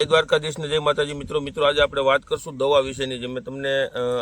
જય દ્વારકાધીશ ને જય માતાજી મિત્રો આજે આપણે વાત કરશું દવા વિશેની, જે મેં તમને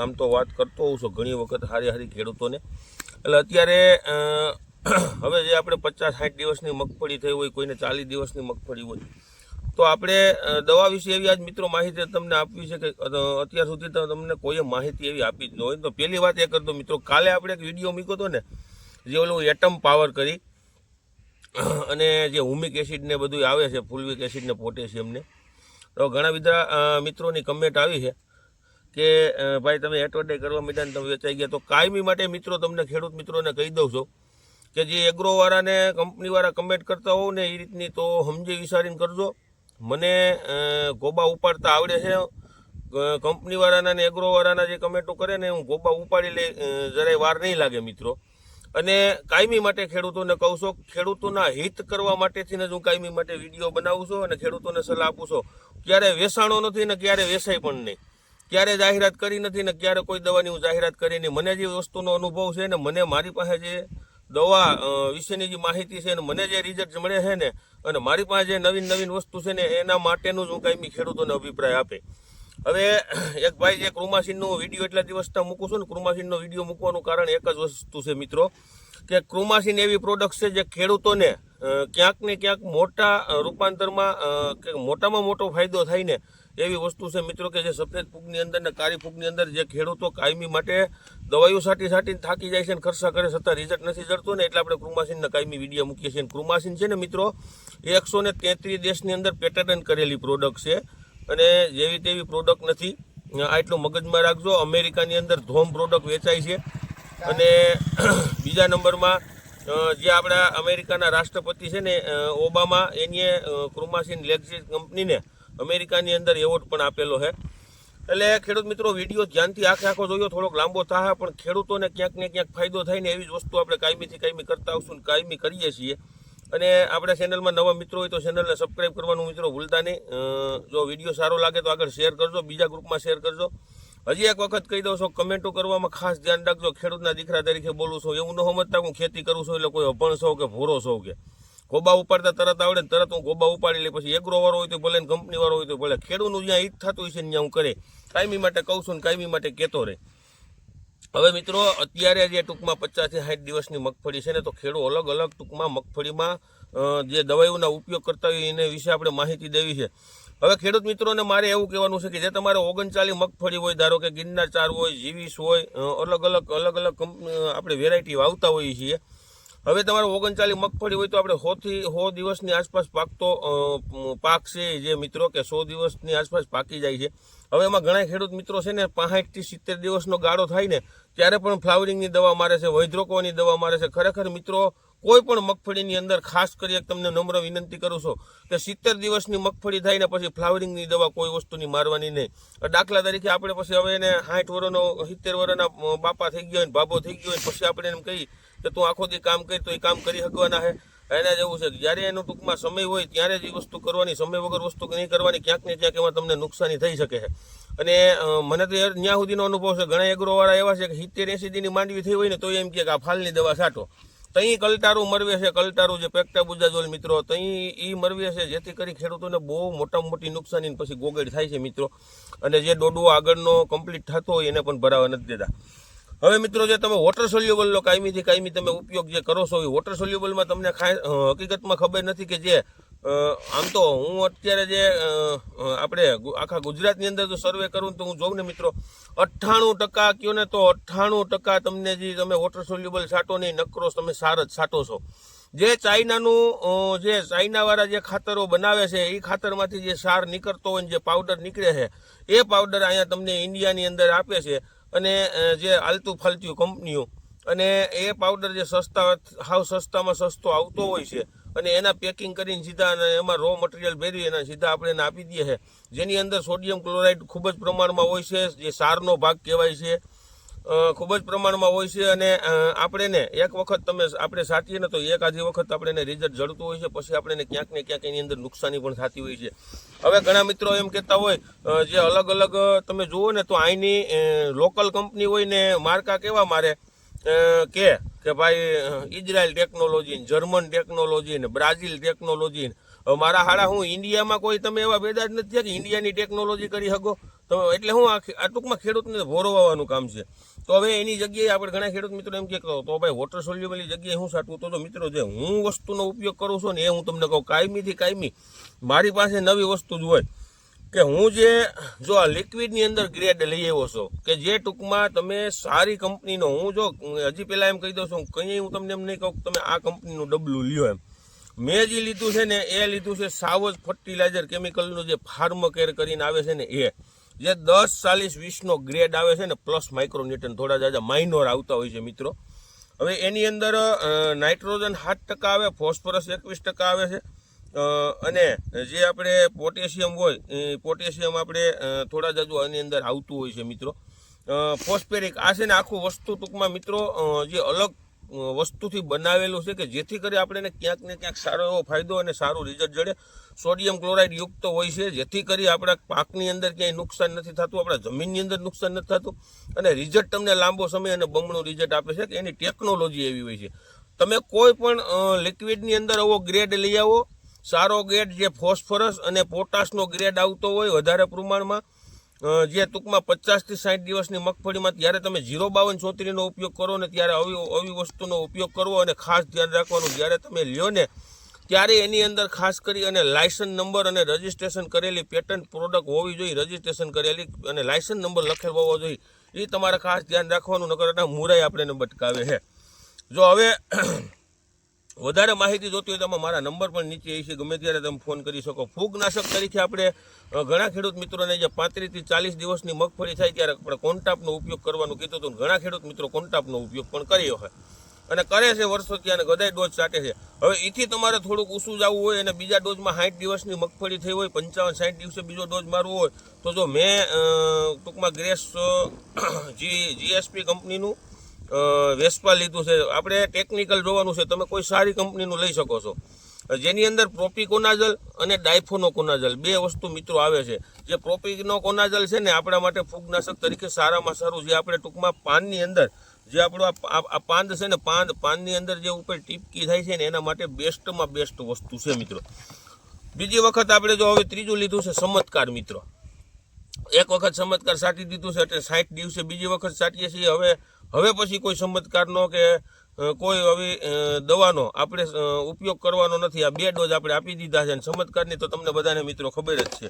આમ તો વાત કરતો હોઉં છું ઘણી વખત હારી ખેડૂતોને. એટલે અત્યારે હવે જે આપણે 50-60 દિવસની મગફળી થઈ હોય, કોઈને 40 દિવસની મગફળી હોય, તો આપણે દવા વિશે એવી આજ મિત્રો માહિતી તમને આપવી છે કે અત્યાર સુધી તમને કોઈએ માહિતી એવી આપી જ ન હોય. તો પહેલી વાત એ કરતો મિત્રો, કાલે આપણે એક વિડીયો મૂક્યો હતો ને, જે ઓલું એટમ પાવર કરી અને જે હુમિક એસિડ ને બધું આવે છે, ફુલવિક એસિડ ને પોટેશિયમ ને, તો ઘણા બધા મિત્રોની કમેન્ટ આવી છે કે ભાઈ તમે એડવર્ટાઈઝ કરવા માંડ્યા ને તમે વેચાઈ ગયા. તો કાયમી માટે મિત્રો તમને ખેડૂત મિત્રોને કહી દઉં છું કે જે એગ્રોવાળાને કંપનીવાળા કમેન્ટ કરતા હોવ ને એ રીતની તો સમજી વિચારીને કરજો. મને ગોબા ઉપાડતા આવડે છે. કંપનીવાળાના ને એગ્રોવાળાના જે કમેન્ટો કરે ને હું ગોબા ઉપાડી લઈ, જરાય વાર નહીં લાગે મિત્રો. અને કાયમી માટે ખેડૂતોને કહું છું, ખેડૂતોના હિત કરવા માટેથી જ હું કાયમી માટે વિડીયો બનાવું છું અને ખેડૂતોને સલાહ આપું છું. ક્યારે વેચાણો નથી ને ક્યારે વેચાય પણ નહીં, ક્યારે જાહેરાત કરી નથી ને ક્યારે કોઈ દવાની હું જાહેરાત કરી નહીં. મને જે વસ્તુનો અનુભવ છે ને, મને મારી પાસે જે દવા વિશેની જે માહિતી છે ને, મને જે રિઝલ્ટ મળે છે ને, અને મારી પાસે જે નવીન વસ્તુ છે ને, એના માટેનું જ હું કાયમી ખેડૂતોને અભિપ્રાય આપે. હવે એક ભાઈ જે ક્રુમાસીનનો વિડીયો એટલા દિવસના મૂકું છું ને, ક્રુમાસીનનો વિડીયો મૂકવાનું કારણ એક જ વસ્તુ છે મિત્રો, કે ક્રુમાસીન એવી પ્રોડક્ટ છે જે ખેડૂતોને ક્યાંક ને ક્યાંક મોટા રૂપાંતરમાં કે મોટામાં મોટો ફાયદો થાય ને એવી વસ્તુ છે મિત્રો, કે જે સફેદ ફૂગની અંદર ને કાળી ફૂગની અંદર જે ખેડૂતો કાયમી માટે દવાઈઓ સાટીને થાકી જાય છે ને ખર્ચા કરે છતાં રિઝલ્ટ નથી જડતું ને, એટલે આપણે ક્રુમાસીનના કાયમી વિડીયો મૂકીએ છીએ. ક્રુમાસીન છે ને મિત્રો 133 દેશની અંદર પેટન્ટ કરેલી પ્રોડક્ટ છે અને જેવી તેવી પ્રોડક્ટ નથી. આટલું મગજમાં રાખજો. અમેરિકાની અંદર ધોમ પ્રોડક્ટ વેચાય છે. અને બીજા નંબરમાં જે આપણા અમેરિકાના રાષ્ટ્રપતિ છે ને ઓબામા, એની ક્રુમાસીન લેક્ઝિસ કંપનીને અમેરિકાની અંદર એવોર્ડ પણ આપેલો છે. એટલે ખેડૂત મિત્રો વિડીયો ધ્યાનથી આખો જોયો, થોડોક લાંબો થાય પણ ખેડૂતોને ક્યાંક ને ક્યાંક ફાયદો થાય ને એવી જ વસ્તુ આપણે કાયમીથી કાયમી કરતા આવશું ને કાયમી કરીએ છીએ. અને આપણે ચેનલમાં નવા મિત્રો હોય તો ચેનલને સબસ્ક્રાઈબ કરવાનું મિત્રો ભૂલતા નહીં. જો વિડીયો સારો લાગે તો આગળ શેર કરજો, બીજા ગ્રુપમાં શેર કરજો. હજી એક વખત કહી દઉં છું, કમેન્ટો કરવામાં ખાસ ધ્યાન રાખજો. ખેડૂતના દીકરા તરીકે બોલું છું, એવું ન સમજતા હું ખેતી કરું છું એટલે કોઈ અભણ છો કે ભૂરો છો કે ગોબા ઉપાડતા તરત આવડે ને તરત હું ગોબા ઉપાડી લઈ. પછી એગ્રો વાળો હોય તો ભલે, કંપની વાળો હોય તો ભલે, ખેડૂતનું જ્યાં હિત થતું હોય છે ત્યાં હું કરે. કાયમી માટે કહું છું ને કાયમી માટે કહેતો રહે. હવે મિત્રો અત્યારે જે ટૂંકમાં 50-60 દિવસની મગફળી છે ને, તો ખેડૂત અલગ અલગ ટૂંકમાં મગફળીમાં જે દવાઈઓના ઉપયોગ કરતા હોય એને વિશે આપણે માહિતી દેવી છે. હવે ખેડૂત મિત્રોને મારે એવું કહેવાનું છે કે જે તમારે 39 મગફળી હોય, ધારો કે ગિરનાર 4 હોય, જીવીસ હોય, અલગ અલગ કંપની આપણે વેરાયટી વાવતા હોઈએ છીએ. હવે તમારે 39 મગફળી હોય તો આપણે 100 દિવસની આસપાસ પાકતો પાક છે જે મિત્રો, કે 100 દિવસની આસપાસ પાકી જાય છે. હવે એમાં ઘણા ખેડૂત મિત્રો છે ને 65 થી 70 દિવસનો ગાળો થાય ને ત્યારે પણ ફ્લાવરિંગની દવા મારે છે, વૈદ્રોકોની દવા મારે છે. ખરેખર મિત્રો કોઈ પણ મગફળીની અંદર ખાસ કરી તમને નમ્ર વિનંતી કરું છું કે 70 દિવસની મગફળી થાય ને પછી ફ્લાવરિંગની દવા કોઈ વસ્તુની મારવાની નહીં. દાખલા તરીકે આપણે પછી હવે એને 60 વર્ષનો 70 વર્ષના બાપા થઈ ગયો હોય, ભાભો થઈ ગયો હોય, પછી આપણે એમ કહી કે તું આખો દી કામ કરી તો એ કામ કરી શકવાના છે. એના જેવું છે, જ્યારે એનો ટૂંકમાં સમય હોય ત્યારે જ એ વસ્તુ કરવાની, સમય વગર વસ્તુ નહીં કરવાની. ક્યાંક ને ક્યાંક એમાં તમને નુકસાની થઈ શકે છે. અને મને તો ત્યાં સુધીનો અનુભવ છે, ઘણા એગ્રોવાળા એવા છે કે 70-80 દીની માંડવી થઈ હોય ને તો એમ કે આ ફાલની દવા છાંટો. તહીં કલટારું મરવે છે, કલટારું જે પેક્ટાબુજાઝોલ મિત્રો, તહીં એ મરવે છે, જેથી કરી ખેડૂતોને બહુ મોટામાં મોટી નુકસાની પછી ગોગડ થાય છે મિત્રો. અને જે દોડવો આગળનો કમ્પ્લીટ થતો હોય એને પણ ભરાવા નથી દેતા. હવે મિત્રો જે તમે વોટર સોલ્યુબલનો કાયમીથી કાયમી તમે ઉપયોગ જે કરો છો, એ વોટર સોલ્યુબલમાં તમને હકીકતમાં ખબર નથી કે જે આમ તો હું અત્યારે જે આપણે આખા ગુજરાતની અંદર જો સર્વે કરું તો હું જોઉં ને મિત્રો 98% કયો ને તો 98% તમને જે તમે વોટર સોલ્યુબલ છાંટો નહીં, નકરો તમે સાર જ છાંટો છો. જે ચાઇનાનું જે ચાઇનાવાળા જે ખાતરો બનાવે છે એ ખાતરમાંથી જે સાર નીકળતો હોય, જે પાવડર નીકળે છે, એ પાવડર અહીંયા તમને ઇન્ડિયાની અંદર આપે છે. અને જે આલતું ફાલતું કંપનીઓ, અને એ પાવડર જે સસ્તામાં સસ્તો આવતો હોય છે અને એના પેકિંગ કરીને સીધા એમાં રો મટીરિયલ ભેરવી એના સીધા આપણે એને આપી દઈએ છે, જેની અંદર સોડિયમ ક્લોરાઇડ ખૂબ જ પ્રમાણમાં હોય છે, જે સારનો ભાગ કહેવાય છે, ખૂબ જ પ્રમાણમાં હોય છે. અને આપણે ને એક વખત આપણે સાટીએ ને તો એક આધી વખત આપણે એને રિઝલ્ટ જડતું હોય છે, પછી આપણે ક્યાંક ને ક્યાંક એની અંદર નુકસાની પણ થતી હોય છે. હવે ઘણા મિત્રો એમ કહેતા હોય, જે અલગ અલગ તમે જુઓ ને તો અહીંની લોકલ કંપની હોય ને માર્કા કેવા મારે કે ભાઈ ઇઝરાયલ ટેકનોલોજી, જર્મન ટેકનોલોજી ને બ્રાઝિલ ટેકનોલોજી, હવે મારા હાડા હું ઇન્ડિયામાં કોઈ તમે એવા પેદા જ નથી કે ઇન્ડિયાની ટેકનોલોજી કરી શકો તો એટલે હું આ ટૂંકમાં ખેડૂતને ભોરવવાનું કામ છે. તો હવે એની જગ્યાએ આપણે ઘણા ખેડૂત મિત્રો એમ કે તો ભાઈ વોટર સોલ્યુબલની જગ્યાએ હું સાટવું તો મિત્રો જે હું વસ્તુનો ઉપયોગ કરું છું ને એ હું તમને કહું કાયમીથી કાયમી મારી પાસે નવી વસ્તુ જ હોય કે હું જે જો આ લિક્વિડની અંદર ગ્રેડ લઈ આવ્યો છું કે જે ટૂંકમાં તમે સારી કંપનીનો હું જો હજી પહેલાં એમ કહી દઉં છું કંઈ હું તમને એમ નહીં કહું તમે આ કંપનીનું ડબલું લ્યો એમ મેં જે લીધું છે ને એ લીધું છે સાવજ ફર્ટિલાઇઝર કેમિકલનું જે ફાર્મ કેર કરીને આવે છે ને એ જે 10, 40, 20નો ગ્રેડ આવે છે ને પ્લસ માઇક્રોન્યુટ્રન થોડા જાજા માઇનોર આવતા હોય છે મિત્રો. હવે એની અંદર નાઇટ્રોજન 7% આવે, ફોસ્ફરસ 21% આવે છે અને જે આપણે પોટેશિયમ હોય એ પોટેશિયમ આપણે થોડા જાજુ આની અંદર આવતું હોય છે મિત્રો. ફોસ્ફેરિક આ છે ને આખું વસ્તુ ટૂંકમાં મિત્રો જે અલગ વસ્તુથી બનાવેલું છે કે જેથી કરી આપણે ક્યાંક ને ક્યાંક સારો એવો ફાયદો અને સારું રિઝલ્ટ જડે. સોડિયમ ક્લોરાઇડ યુક્ત હોય છે જેથી કરી આપણા પાકની અંદર ક્યાંય નુકસાન નથી થતું, આપણા જમીનની અંદર નુકસાન નથી થતું અને રિઝલ્ટ તમને લાંબો સમય અને બમણું રિઝલ્ટ આપે છે કે એની ટેકનોલોજી એવી હોય છે. તમે કોઈ પણ લિક્વિડની અંદર આવો ગ્રેડ લઈ આવો, સારો ગ્રેડ જે ફોસ્ફરસ અને પોટાશનો ગ્રેડ આવતો હોય વધારે પ્રમાણમાં, જે ટૂંકમાં 50 થી 60 દિવસની મગફળીમાં ત્યારે તમે 05234નો ઉપયોગ કરો ને ત્યારે આવી વસ્તુનો ઉપયોગ કરવો અને ખાસ ધ્યાન રાખવાનું જ્યારે તમે લ્યો ને ત્યારે એની અંદર ખાસ કરી અને લાયસન્સ નંબર અને રજિસ્ટ્રેશન કરેલી પેટન્ટ પ્રોડક્ટ હોવી જોઈએ, રજિસ્ટ્રેશન કરેલી અને લાયસન્સ નંબર લખેલો હોવો જોઈએ. એ તમારે ખાસ ધ્યાન રાખવાનું, નકર મુરાઈ આપણે બટકાવે છે. જો હવે વધારે માહિતી જોતી હોય તો મારા નંબર પણ નીચે છે, ગમે ત્યારે તમે ફોન કરી શકો. ફૂગનાશક તરીકે આપણે ઘણા ખેડૂત મિત્રોને જે 35 થી 40 દિવસની મગફળી થાય ત્યારે આપણે કોન્ટાપનો ઉપયોગ કરવાનું કીધું હતું. ઘણા ખેડૂત મિત્રો કોન્ટાપનો ઉપયોગ પણ કર્યો હોય અને કરે છે વર્ષોથી અને ગદાય ડોઝ ચાટે છે. હવે એથી તમારે થોડુંક ઊંચું જવું હોય અને બીજા ડોઝમાં 60 દિવસની મગફળી થઈ હોય, 55-60 દિવસે બીજો ડોઝ મારવો હોય તો જો મેં ટૂંકમાં ગ્રેસ જીએસપી કંપનીનું વેસ્પા લીધું છે. આપણે ટેકનિકલ જોવાનું છે, તમે કોઈ સારી કંપનીનું લઈ શકો છો જેની અંદર પ્રોપિકોનાઝલ અને ડાયફોનોકોનાઝલ બે વસ્તુ મિત્રો આવે છે. જે પ્રોપિકોનાઝલ છે ને આપણા માટે ફૂગનાશક તરીકે સારામાં સારું, જે આપણે ટૂંકમાં પાનની અંદર જે આપણું આ પાંદ છે ને પાનની અંદર જે ઉપર ટીપકી થાય છે ને એના માટે બેસ્ટમાં બેસ્ટ વસ્તુ છે મિત્રો. બીજી વખત આપણે જો હવે ત્રીજું લીધું છે ચમત્કાર મિત્રો. એક વખત ચમત્કાર સાટી દીધું છે એટલે 60 દિવસે બીજી વખત સાટીએ છીએ. હવે પછી કોઈ ચમત્કારનો કે કોઈ આવી દવાનો આપણે ઉપયોગ કરવાનો નથી. આ 2 ડોઝ આપણે આપી દીધા છે અને ચમત્કારની તો તમને બધાને મિત્રો ખબર જ છે.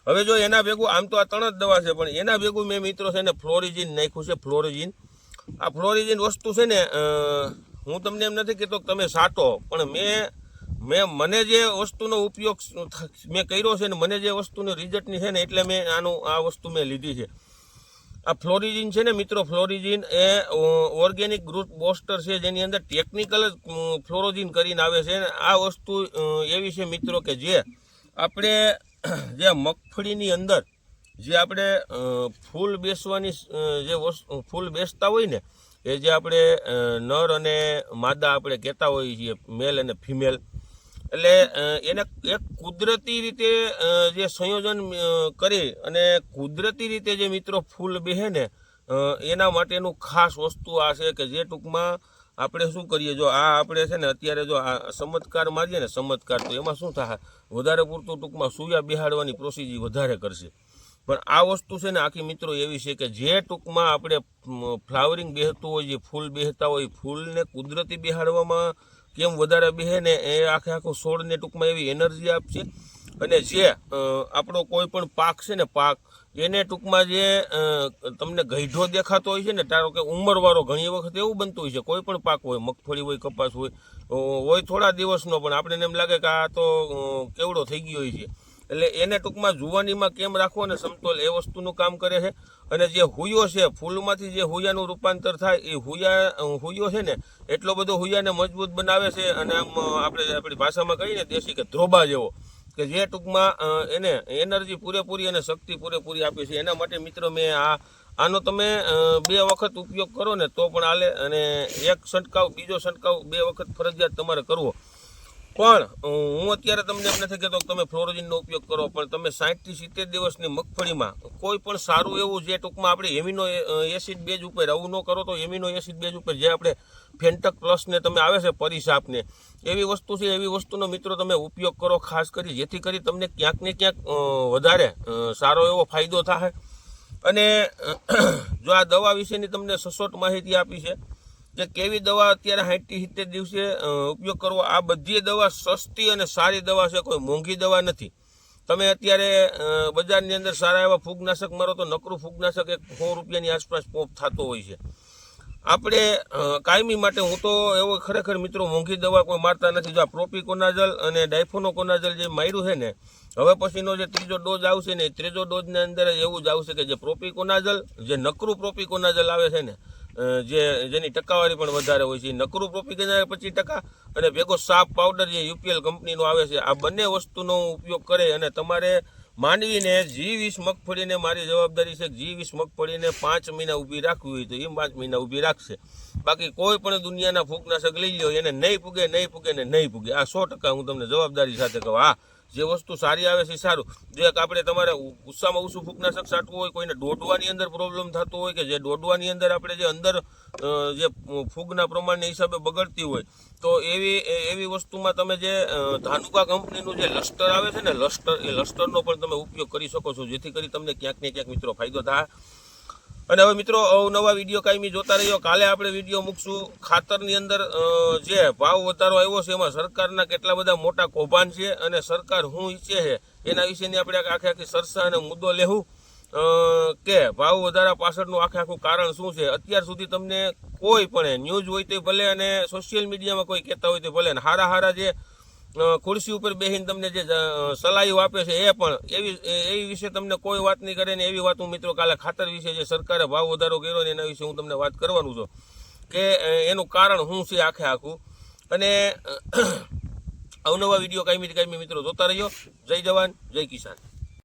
હવે જો એના ભેગું આમ તો આ 3 જ દવા છે પણ એના ભેગું મેં મિત્રો છે ને ફ્લોરિજીન નાખ્યું છે. આ ફ્લોરિજીન વસ્તુ છે ને હું તમને એમ નથી કહેતો કે તમે સાટો, પણ મને જે વસ્તુનો ઉપયોગ મેં કર્યો છે ને મને જે વસ્તુનું રિઝલ્ટની છે ને એટલે મેં આ વસ્તુ મેં લીધી છે. આ ફ્લોરિજીન છે ને મિત્રો, ફ્લોરિજીન એ ઓર્ગેનિક ગ્રોથ બૂસ્ટર છે જેની અંદર ટેકનિકલ ફ્લોરોજીન કરીને આવે છે. આ વસ્તુ એવી છે મિત્રો કે જે આપણે જે મગફળીની અંદર જે આપણે ફૂલ બેસવાની જે ફૂલ બેસતા હોય ને એ જે આપણે નર અને માદા આપણે કહેતા હોઈએ છીએ, મેલ અને ફિમેલ, એટલે એને એક કુદરતી રીતે જે સંયોજન કરી અને કુદરતી રીતે જે મિત્રો ફૂલ બેહે ને એના માટેનું ખાસ વસ્તુ આ છે કે જે ટૂંકમાં આપણે શું કરીએ, જો આ આપણે છે ને અત્યારે જો આ ચમત્કાર મારીએ ને ચમત્કાર, તો એમાં શું થાય વધારે પૂરતું ટૂંકમાં સૂયા બેહાડવાની પ્રોસીજર વધારે કરશે. પણ આ વસ્તુ છે ને આખી મિત્રો એવી છે કે જે ટૂંકમાં આપણે ફ્લાવરિંગ બેહતું હોય, જે ફૂલ બેહતા હોય, ફૂલને કુદરતી બેહાડવામાં કેમ વધારે બેહે ને એ આખું છોડને ટૂંકમાં એવી એનર્જી આપશે. અને જે આપણો કોઈ પણ પાક છે ને પાક એને ટૂંકમાં જે તમને ગઈઢો દેખાતો હોય છે ને, ધારો કે ઉંમરવાળો, ઘણી વખત એવું બનતું હોય છે કોઈ પણ પાક હોય, મગફળી હોય, કપાસ હોય થોડા દિવસનો, પણ આપણે એમ લાગે કે આ તો કેવડો થઈ ગયો હોય છે. એટલે એને ટૂંકમાં જુવાનીમાં કેમ રાખવો અને સમતોલ એ વસ્તુનું કામ કરે છે. અને જે હુયો છે, ફૂલમાંથી જે હુયાનું રૂપાંતર થાય એ હુયો છે ને એટલો બધો હુયાને મજબૂત બનાવે છે. અને આમ આપણી ભાષામાં કહીએ ને દેશી કે ધ્રોબા જેવો, કે જે ટૂંકમાં એને એનર્જી પૂરેપૂરી અને શક્તિ પૂરેપૂરી આપે છે. એના માટે મિત્રો મેં આનો તમે 2 વખત ઉપયોગ કરો ને તો પણ હાલે, અને એક છંટકાવ બીજો છંટકાવ 2 વખત ફરજિયાત તમારે કરવો. પણ હું અત્યારે તમને એમ નથી કહેતો કે તમે ફ્લોરોજિનનો ઉપયોગ કરો, પણ તમે 60 થી 70 દિવસની મગફળીમાં કોઈ પણ સારું એવું જે ટૂંકમાં આપણે એમિનો એસિડ બેઝ ઉપર, આવું ન કરો તો એમિનો એસિડ બેઝ ઉપર જે આપણે ફેન્ટક પ્લસને તમે આવે છે પરિસાપને, એવી વસ્તુ છે, એવી વસ્તુનો મિત્રો તમે ઉપયોગ કરો ખાસ કરી, જેથી કરી તમને ક્યાંક ને ક્યાંક વધારે સારો એવો ફાયદો થાય. અને જો આ દવા વિશેની તમને સચોટ માહિતી આપી છે કે કેવી દવા અત્યારે 60 થી 70 દિવસે ઉપયોગ કરવો. આ બધી દવા સસ્તી અને સારી દવા છે, કોઈ મોંઘી દવા નથી. તમે અત્યારે બજારની અંદર સારા એવા ફૂગનાશક મારો તો નકરું ફૂગનાશક ₹100 આસપાસ પોપ થતો હોય છે. આપણે કાયમી માટે હું તો એવો ખરેખર મિત્રો મોંઘી દવા કોઈ મારતા નથી. જો આ પ્રોપિકોનાઝલ અને ડાયફોનોકોનાઝલ જે માર્યું છે ને, હવે પછીનો જે ત્રીજો ડોઝ આવશે ને, ત્રીજો ડોઝની અંદર એવું જ આવશે કે જે પ્રોપિકોનાઝલ, જે નકરું પ્રોપિકોનાઝલ આવે છે ને, જેની ટકાવારી પણ વધારે હોય છે, નકરું પ્રોપિકોનાઝલ 25% અને ભેગો સાપ પાવડર જે યુપીએલ કંપનીનો આવે છે, આ બંને વસ્તુનો ઉપયોગ કરે. અને તમારે માનવીને G20 મગફળીને મારી જવાબદારી છે, G20 મગફળીને 5 મહિના ઊભી રાખવી હોય તો એ 5 મહિના ઊભી રાખશે. બાકી કોઈ પણ દુનિયાના ફૂગનાશક લઈ લ્યો, એને નહીં પૂગે ને નહીં પૂગે. આ 100% હું તમને જવાબદારી સાથે કહું. હા, જે વસ્તુ સારી આવે છે સારું. જો એક આપણે તમારે ઉષામાં ઓછું ફૂગનાશક છાંટવું હોય, કોઈને દોડવાની અંદર પ્રોબ્લેમ થતો હોય કે જે દોડવાની અંદર આપણે જે અંદર જે ફૂગના પ્રમાણને હિસાબે બગડતી હોય, તો એવી વસ્તુમાં તમે જે ધાનુકા કંપનીનું જે લસ્ટર આવે છે ને, એ લસ્ટરનો પણ તમે ઉપયોગ કરી શકો છો, જેથી કરી તમને ક્યાંક ને ક્યાંક મિત્રો ફાયદો થાય. અને હવે મિત્રો નવા વિડીયો કાયમી જોતા રહ્યો. કાલે આપણે વિડીયો મૂકશું ખાતરની અંદર જે ભાવ વધારો આવ્યો છે, એમાં સરકારના કેટલા બધા મોટા કૌભાંડ છે અને સરકાર શું ઈચ્છે છે એના વિશેની આપણે આખી ચર્ચા અને મુદ્દો લેવું કે ભાવ વધારા પાછળનું આખું કારણ શું છે. અત્યાર સુધી તમને કોઈ પણ ન્યૂઝ હોય તો ભલે અને સોશિયલ મીડિયામાં કોઈ કહેતા હોય તો ભલે, અને હારા જે ખુરશી ઉપર બેસીને તમને જે સલાહીઓ આપે છે એ પણ એવી વિશે તમને કોઈ વાત નહીં કરે ને. એવી વાત હું મિત્રો કાલે ખાતર વિશે જે સરકારે ભાવ વધારો કર્યો ને એના વિશે હું તમને વાત કરવાનું છું કે એનું કારણ શું છે આખું. અને અવનવા વિડીયો કાયમી મિત્રો જોતા રહ્યો. જય જવાન, જય કિસાન.